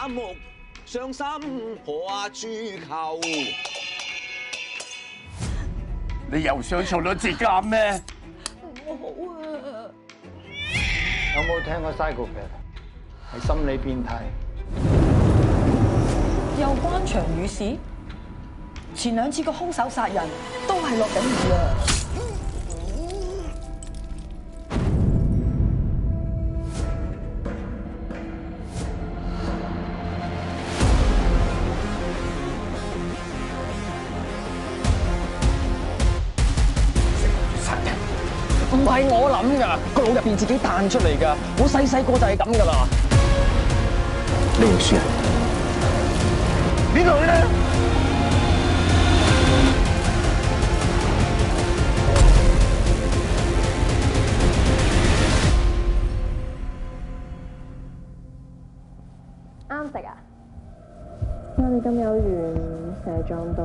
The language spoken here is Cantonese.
反目，傷心何處求？你又想坐到自監咩？我好啊！有冇聽過 psychopath 係心理變態？又關場雨事？前2次個兇手殺人都係落緊雨啊！唔係我諗噶，個腦入邊自己彈出嚟噶。我細個就係咁噶啦。你要輸啊？邊度咧？啱食啊！我哋咁有緣，成日撞到。